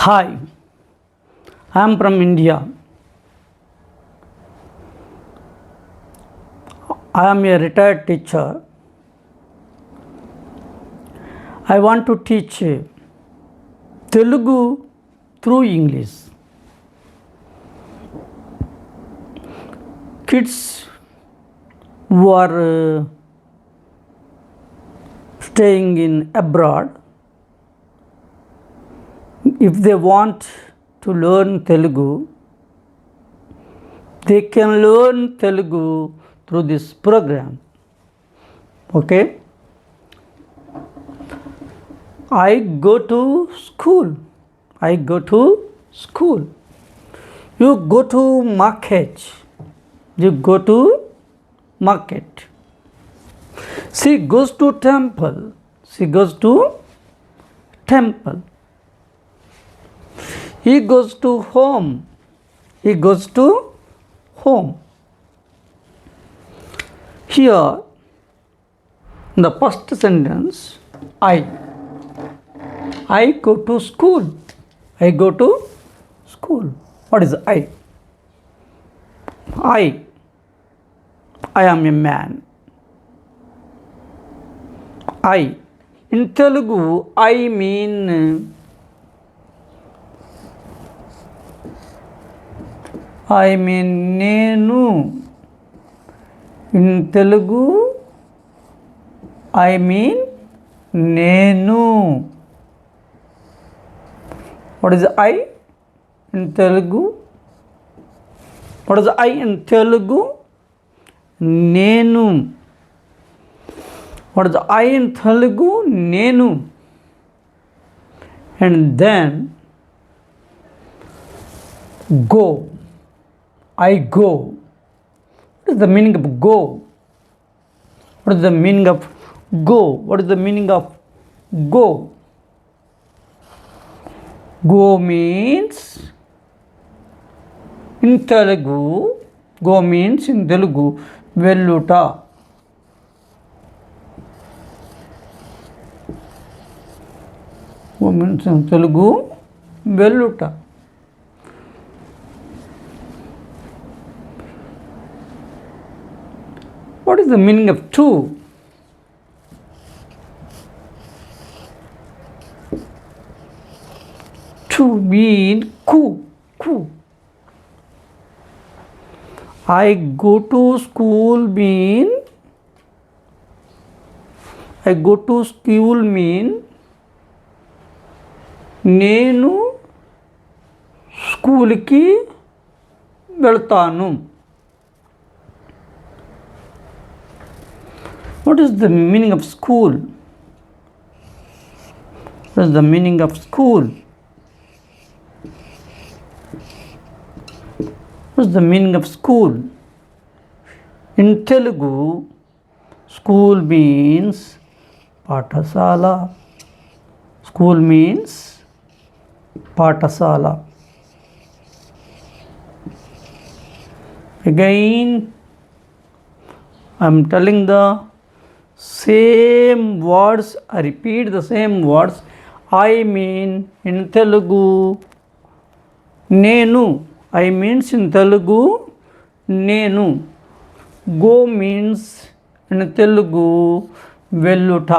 Hi, I am from India. I am a retired teacher. I want to teach Telugu through English. Kids who are staying in abroad, if they want to learn Telugu, they can learn Telugu through this program. Okay? I go to school. You go to market. She goes to temple. He goes to home. Here, in the first sentence, I go to school. What is I? I am a man. In Telugu, I mean నేను. In Telugu, I mean నేను. What is I in Telugu? నేను. What is I in Telugu? నేను. And then go. I go. What is the meaning of go? What is the meaning of go? Go means in Telugu వెళ్ళుట. Telugu వెళ్ళుట. What is the meaning of to? To mean ku. I go to school mean నేను స్కూల్కి వెళ్తాను. What is the meaning of school? In Telugu, school means పాఠశాల. Again, I am telling the same words. I repeat the same words. I mean in Telugu నేను. I means in Telugu నేను. Go means in Telugu వెళ్ళుట.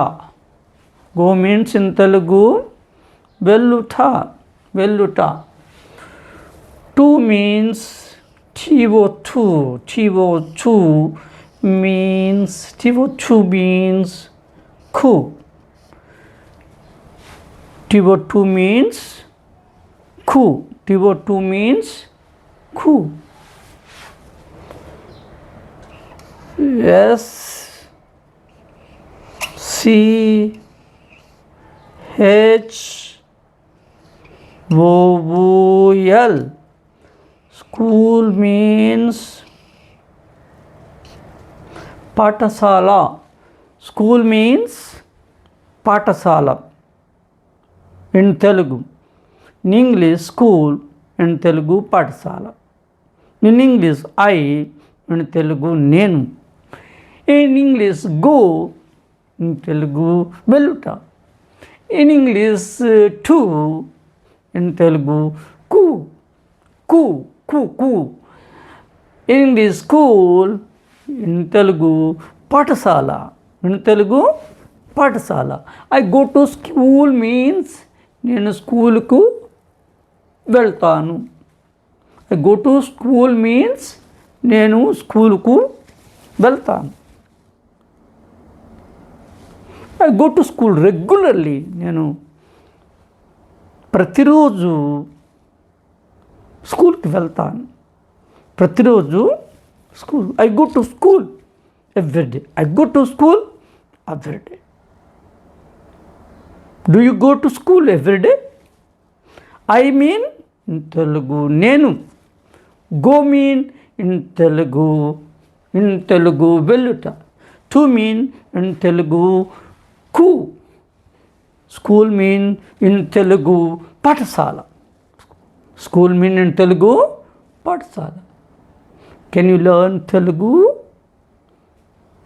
వెళ్ళుట. To means TO2 means ku. TO2 means ku. SCHOOL. School means పాఠశాల. In Telugu. In English, school. In Telugu, పాఠశాల. In English, I. In Telugu, నేను. In English, go. In Telugu, వెళ్ళుట. In English, to. in Telugu, ku, ku, ku, ku. In this school, in Telugu, Patasala. In Telugu, Patasala. I go to school means నేను స్కూల్కు వెళ్తాను. I go to school means నేను స్కూల్కు వెళ్తాను. I go to school regularly. నేను ప్రతిరోజు స్కూల్కి వెళ్తాను. ప్రతిరోజు school. I go to school every day. I go to school every day. Do you go to school every day? I mean in Telugu నేను. Go mean in Telugu వెళ్ళుట. To mean in Telugu ku. School mean in Telugu Patasala. School mean in Telugu Patasala. Can you learn Telugu?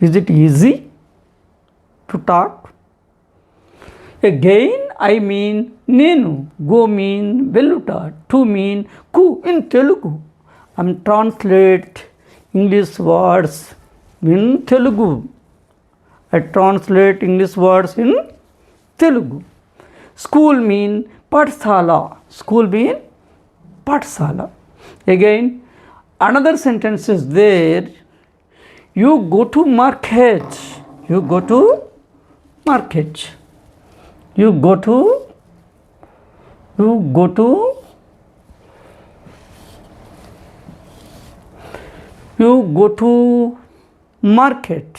Is it easy to talk? Again, I mean నేను. Go mean వెళ్ళుట. To mean ku in Telugu. I'm translate English words in Telugu. I translate English words in Telugu. School mean Patsala. School mean Patsala. Again, another sentence is there. You go to market. You go to market. You go to market.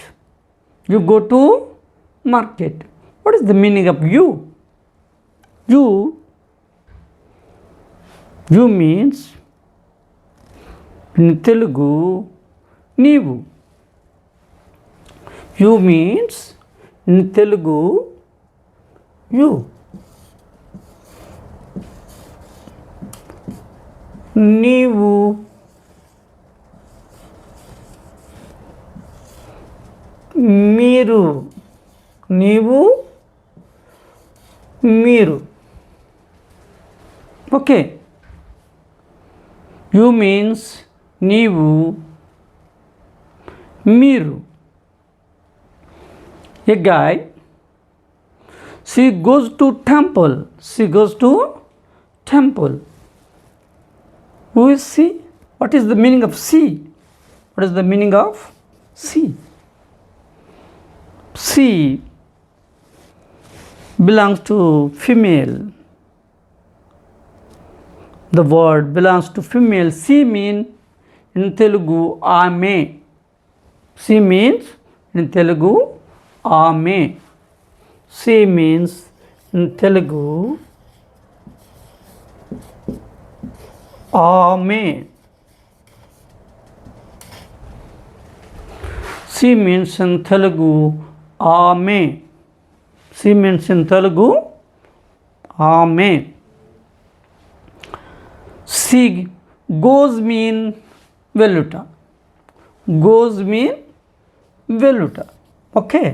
You go to market. What is the meaning of you? You means in Telugu నీవు. You means in Telugu you. నీవు. మీరు. నీవు మీరు. Okay. You means నీవు మీరు. ఏ guy, she goes to temple. She goes to temple. Who is she? What is the meaning of she? What is the meaning of she? She belongs to female. The word belongs to female. She means in Telugu Ame. She means in Telugu Ame. She means in Telugu Ame. She means in Telugu Ame. She means in Telugu Ame. She goes mean వెళ్ళుట. Goes mean వెళ్ళుట. Okay.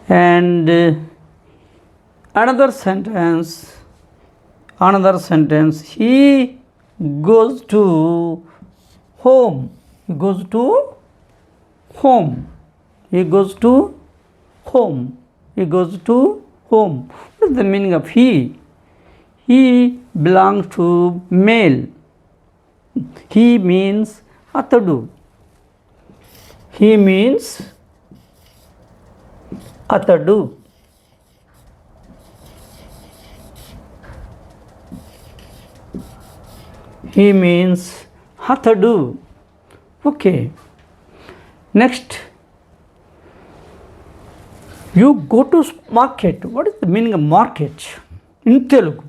And another sentence, he goes to home. He goes to home. He goes to home. He goes to home. What is the meaning of he? He belongs to male. He means atadu. He means atadu. He means atadu. Okay. Next, you go to market. What is the meaning of market in Telugu?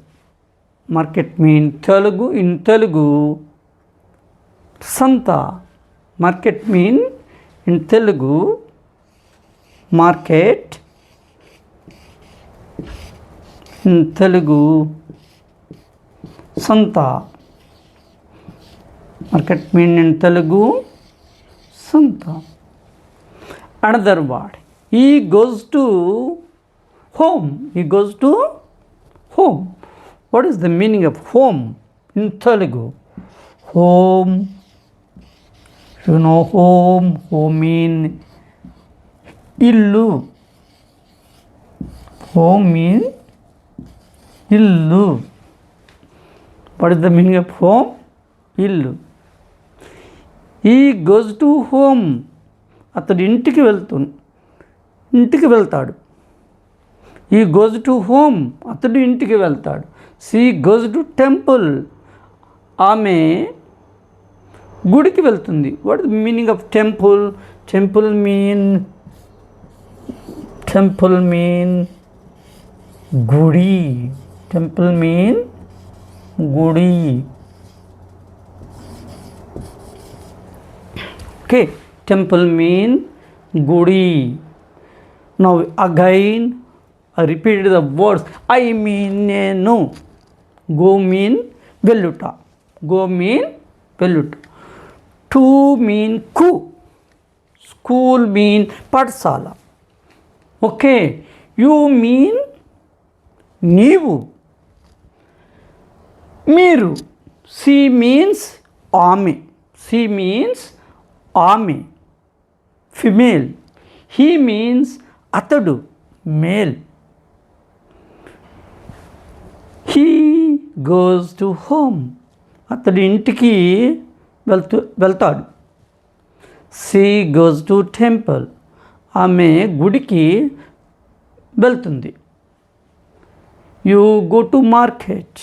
Market means Telugu. In Telugu, Santa. Market mean in Telugu market. In Telugu Santa. Market mean in Telugu Santa. Another word. He goes to home. He goes to home. What is the meaning of home in Telugu? Home, you know home, home mean ఇల్లు. Home mean ఇల్లు. What is the meaning of home? ఇల్లు. ఈ goes to home, అతడు ఇంటికి వెళ్తాడు. ఈ goes to home, అతడు ఇంటికి వెళ్తాడు. షీ గోజ్ టు టెంపుల్, ఆమె గుడికి వెళ్తుంది. What is the meaning of temple? Temple mean గుడి. టెంపుల్ మీన్ గుడి. ఓకే, టెంపుల్ మీన్ గుడి. Now again I repeated the words. I mean నేను. Go mean వెళ్ళుట. Go mean వెళ్ళుట. To mean కు. School mean పాఠశాల. Okay, you mean నీవు. మీరు. She means ఆమె. She means ఆమె, ఫిమేల్. He means అతడు, male. He goes to home, అతడు ఇంటికి వెళ్తాడు. షీ గోస్ టు టెంపుల్, ఆమె గుడికి వెళ్తుంది. యూ గో టు మార్కెట్,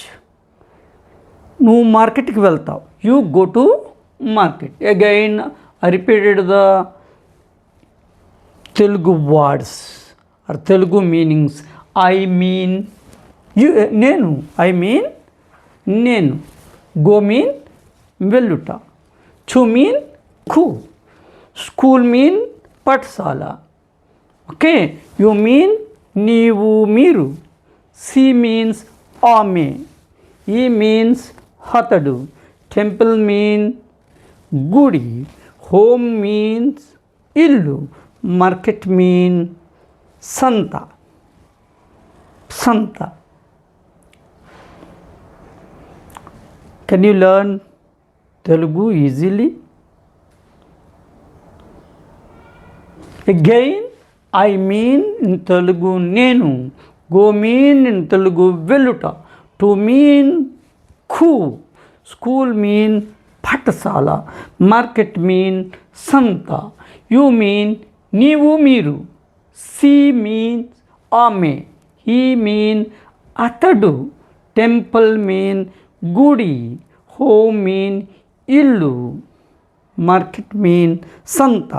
నువ్వు మార్కెట్కి వెళ్తావు. You go to market. Again I repeated the Telugu words or Telugu meanings. I mean నేను. ఐ మీన్ నేను. గో మీన్ వెళ్ళుట. టు మీన్ కు. స్కూల్ మీన్ పాఠశాల. ఓకే, యు మీన్ నీవు, మీరు. షీ మీన్స్ ఆమె. ఈ మీన్స్ అతడు. టెంపుల్ మీన్ గుడి. హోమ్ మీన్స్ ఇల్లు. మార్కెట్ మీన్ సంత. Can you learn Telugu easily? Again, I mean in Telugu నేను. Go mean in Telugu వెళ్ళుట. To mean ku. School mean పాఠశాల. Market mean సంత. You mean నీవు, మీరు. She means ఆమె. He mean అతడు. Temple mean గుడి. Home mean ఇల్లు. Market mean సంత.